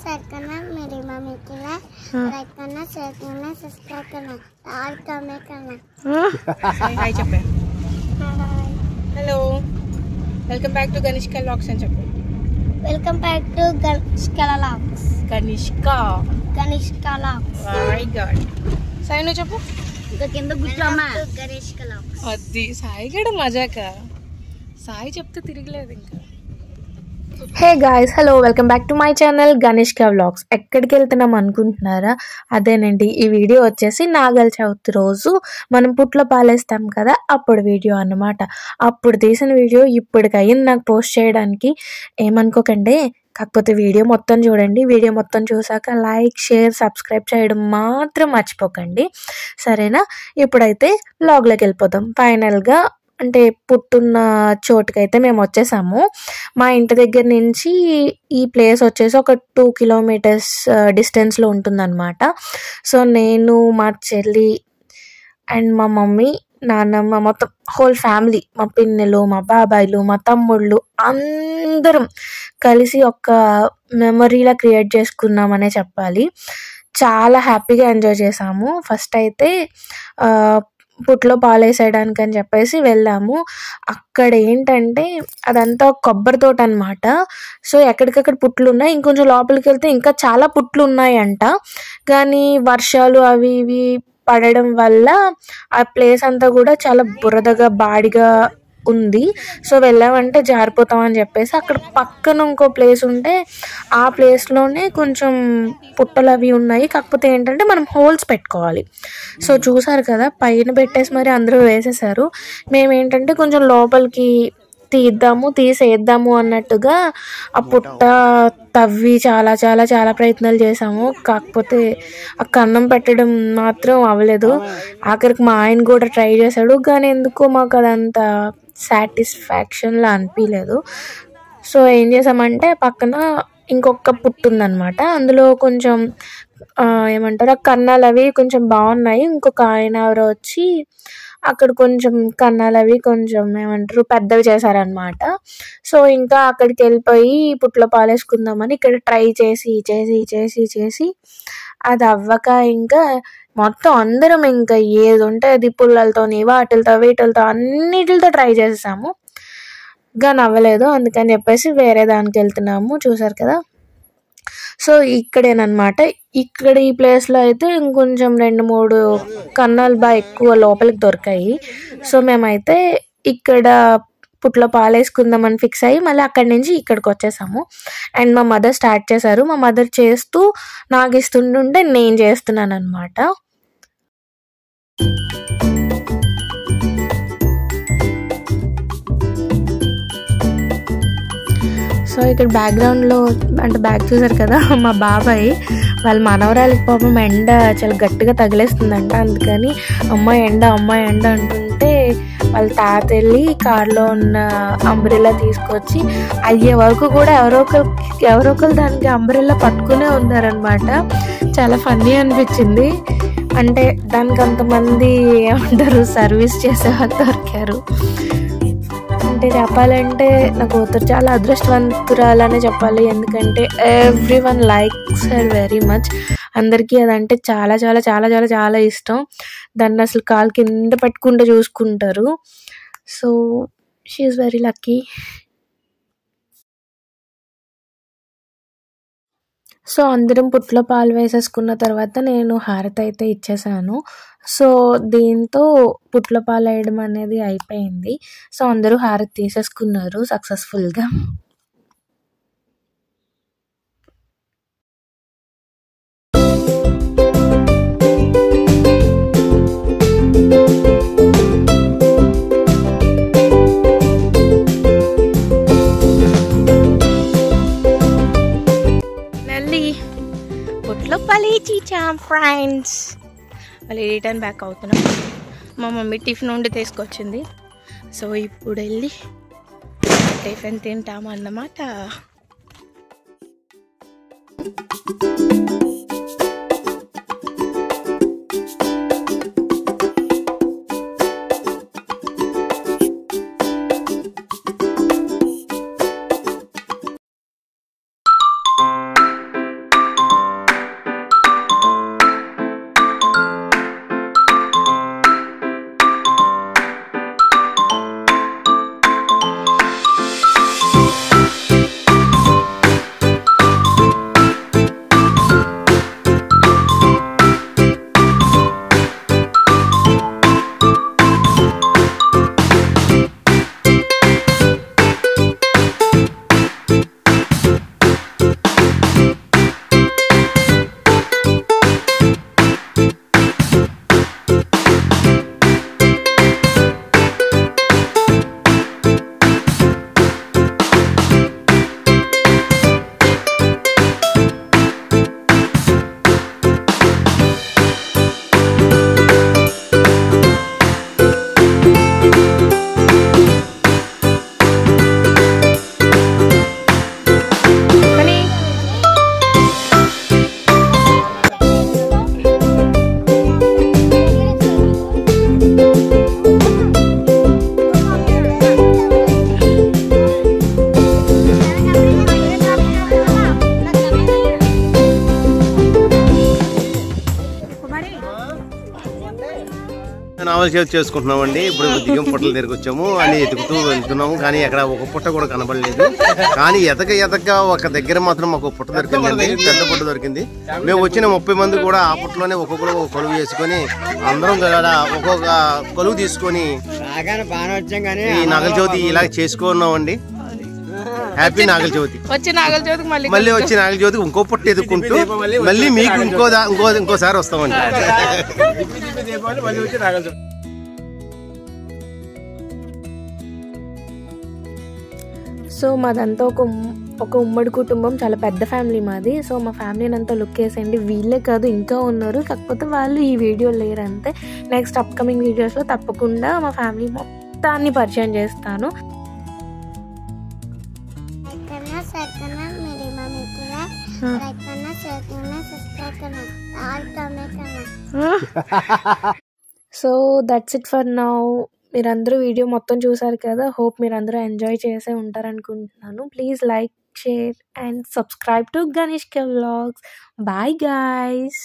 Share करना, मेरी mummy के लिए लाइक करना, शेयर करना, सब्सक्राइब करना और कमेंट करना। हाय చెప్పే. Hello, welcome back to Ganishka vlogs అని చెప్పు. Welcome back to Ganishka vlogs. Ganishka vlogs. Very good. Sai నువ్వు చెప్పు. ఇంకా కింద కూర్చోమ్మా. గనిష్క వ్లాగ్స్. అది సాయి గడ మజాక. సాయి చెప్తే తిరగలేదు ఇంకా. Hey guys, hello, welcome back to my channel Ganishka vlogs. ఎక్కడికి వెళ్తున్నాం అనుకుంటున్నారా? అదేనండి, ఈ వీడియో వచ్చేసి నాగల చవితి రోజు మనం పుట్లో పాలేస్తాం కదా, అప్పుడు వీడియో అన్నమాట. అప్పుడు తీసిన వీడియో ఇప్పటికి అయింది నాకు పోస్ట్ చేయడానికి. ఏమనుకోకండి, కాకపోతే వీడియో మొత్తం చూడండి. వీడియో మొత్తం చూసాక లైక్, షేర్, సబ్స్క్రైబ్ చేయడం మాత్రం మర్చిపోకండి, సరేనా? ఇప్పుడైతే వ్లాగ్లోకి వెళ్ళిపోదాం. ఫైనల్గా అంటే పుట్టున్న చోటుకైతే మేము వచ్చేసాము. మా ఇంటి దగ్గర నుంచి ఈ ప్లేస్ వచ్చేసి ఒక 2 కిలోమీటర్స్ డిస్టెన్స్లో ఉంటుందన్నమాట. సో నేను, మా చెల్లి అండ్ మా మమ్మీ, నాన్నమ్మ, మొత్తం హోల్ ఫ్యామిలీ, మా పిన్నెలు, మా బాబాయిలు, మా తమ్ముళ్ళు అందరం కలిసి ఒక మెమరీలా క్రియేట్ చేసుకున్నామనే చెప్పాలి. చాలా హ్యాపీగా ఎంజాయ్ చేసాము. ఫస్ట్ అయితే పుట్లో పాలేసేయడానికి అని చెప్పేసి వెళ్ళాము. అక్కడ ఏంటంటే అదంతా కొబ్బరి తోట అనమాట. సో ఎక్కడికక్కడ పుట్లు ఉన్నాయి. ఇంకొంచెం లోపలికి వెళ్తే ఇంకా చాలా పుట్లు ఉన్నాయంట. కానీ వర్షాలు అవి ఇవి పడడం వల్ల ఆ ప్లేస్ అంతా కూడా చాలా బురదగా బాడిగా ఉంది. సో వెళ్ళామంటే జారిపోతామని చెప్పేసి అక్కడ పక్కన ఇంకో ప్లేస్ ఉంటే ఆ ప్లేస్లోనే కొంచెం పుట్టలు అవి ఉన్నాయి. కాకపోతే ఏంటంటే మనం హోల్స్ పెట్టుకోవాలి. సో చూసారు కదా, పైన పెట్టేసి మరి అందరూ వేసేసారు. మేమేంటంటే కొంచెం లోపలికి తీసేద్దాము అన్నట్టుగా ఆ పుట్ట తవ్వి చాలా చాలా చాలా ప్రయత్నాలు చేసాము. కాకపోతే ఆ కన్నం పెట్టడం మాత్రం అవ్వలేదు. ఆఖరికి మా ఆయన కూడా ట్రై చేశాడు, కానీ ఎందుకో మాకు అదంతా సాటిస్ఫాక్షన్లా అనిపించలేదు. సో ఏం చేసామంటే పక్కన ఇంకొక పుట్టు ఉందన్నమాట. అందులో కొంచెం ఏమంటారు, ఆ కన్నాలు అవి కొంచెం బాగున్నాయి. ఇంకొక ఆయన ఎవరో వచ్చి అక్కడ కొంచెం కన్నాలు అవి కొంచెం ఏమంటారు పెద్దవి చేశారనమాట. సో ఇంకా అక్కడికి వెళ్ళిపోయి పుట్లో పాలేసుకుందామని ఇక్కడ ట్రై చేసి చేసి చేసి చేసి అది అవ్వక ఇంకా మొత్తం అందరం ఇంకా ఏది ఉంటే అది పుల్లలతోని వాటిలతో వీటిలతో అన్నిటితో ట్రై చేసేసాము. కానీ అవ్వలేదు. అందుకని చెప్పేసి వేరే దానికి వెళ్తున్నాము. చూసారు కదా, సో ఇక్కడేనమాట. ఇక్కడ ఈ ప్లేస్లో అయితే ఇంకొంచెం 2-3 కన్నాలు బాగా ఎక్కువ లోపలికి దొరికాయి. సో మేమైతే ఇక్కడ పుట్లో పాలేసుకుందామని ఫిక్స్ అయ్యి మళ్ళీ అక్కడి నుంచి ఇక్కడికి వచ్చేసాము. అండ్ మా మదర్ స్టార్ట్ చేశారు. మా మదర్ చేస్తూ నాకు ఇస్తుంటుంటే నేను చేస్తున్నాను అనమాట. సో ఇక్కడ బ్యాక్గ్రౌండ్లో అంటే బ్యాక్ చూసారు కదా, మా బాబాయ్ వాళ్ళ మనవరాలికి పాపం ఎండ చాలా గట్టిగా తగిలేస్తుందంట. అందుకని అమ్మాయి ఎండ అంటుంటే వాళ్ళ తాత వెళ్ళి కార్లో ఉన్న అంబ్రెల్లా తీసుకొచ్చి అయ్యే వరకు కూడా ఎవరో ఒకరు దానికి అంబ్రెల్లా పట్టుకునే ఉన్నారనమాట. చాలా ఫన్నీ అనిపించింది. అంటే దానికి అంతమంది ఏమంటారు సర్వీస్ చేసే వాళ్ళు దొరికారు. అంటే చెప్పాలంటే నా కూతురు చాలా అదృష్టవంతురాలనే చెప్పాలి. ఎందుకంటే everyone likes her very much. అందరికీ అదంటే చాలా చాలా చాలా చాలా చాలా ఇష్టం. దాన్ని అసలు కాలు కింద పెట్టుకుంటూ చూసుకుంటారు. So she is very lucky. So అందరం పుట్లో పాలు వేసేసుకున్న తర్వాత నేను హారతి అయితే ఇచ్చేసాను. సో దీంతో పుట్లో పాలు వేయడం అనేది అయిపోయింది. సో అందరూ హారతి తీసేసుకున్నారు సక్సెస్ఫుల్గా. పుట్లో పాలేచేసాం ఫ్రెండ్స్. మళ్ళీ రిటర్న్ బ్యాక్ అవుతున్నాం. మా మమ్మీ టిఫిన్ వండి తీసుకొచ్చింది. సో ఇప్పుడు వెళ్ళి టిఫిన్ తింటామన్నమాట. నాగల చవితి చేసుకుంటున్నామండి. ఇప్పుడు దియ్యం పుట్టల దగ్గరికి వచ్చాము అని ఎతుకుతూ వెళ్తున్నాము, కానీ అక్కడ ఒక పుట్ట కూడా కనబడలేదు. కానీ ఎతక ఒక దగ్గర మాత్రం మాకు పుట్ట దొరికిందండి, పెద్ద పుట్ట దొరికింది. మేము వచ్చిన 30 మంది కూడా ఆ పుట్టలోనే ఒక్కొక్కరు ఒక కొలువు వేసుకొని అందరం ఒక్కొక్క కొలువు తీసుకొని ఈ నాగల చవితి ఇలా చేసుకున్నామండి. హ్యాపీ నాగల చవితి. మళ్ళీ వచ్చి నాగల చవితికి ఇంకో పుట్ట ఎదుక్కుంటూ మళ్ళీ మీకు ఇంకోసారి వస్తామండి. సో మాదంతా ఒక ఉమ్మడి కుటుంబం, చాలా పెద్ద ఫ్యామిలీ మాది. సో మా ఫ్యామిలీని అంతా లుక్ వేసేయండి. వీళ్ళే కాదు ఇంకా ఉన్నారు, కాకపోతే వాళ్ళు ఈ వీడియో లేరు అంతే. నెక్స్ట్ అప్కమింగ్ వీడియోస్లో తప్పకుండా మా ఫ్యామిలీ మొత్తాన్ని పరిచయం చేస్తాను. So that's it for now. మీరందరూ వీడియో మొత్తం చూసారు కదా. హోప్ మీరందరూ ఎంజాయ్ చేసే ఉంటారనుకుంటున్నాను. Please like, share and subscribe to Ganishka Vlogs. Bye guys.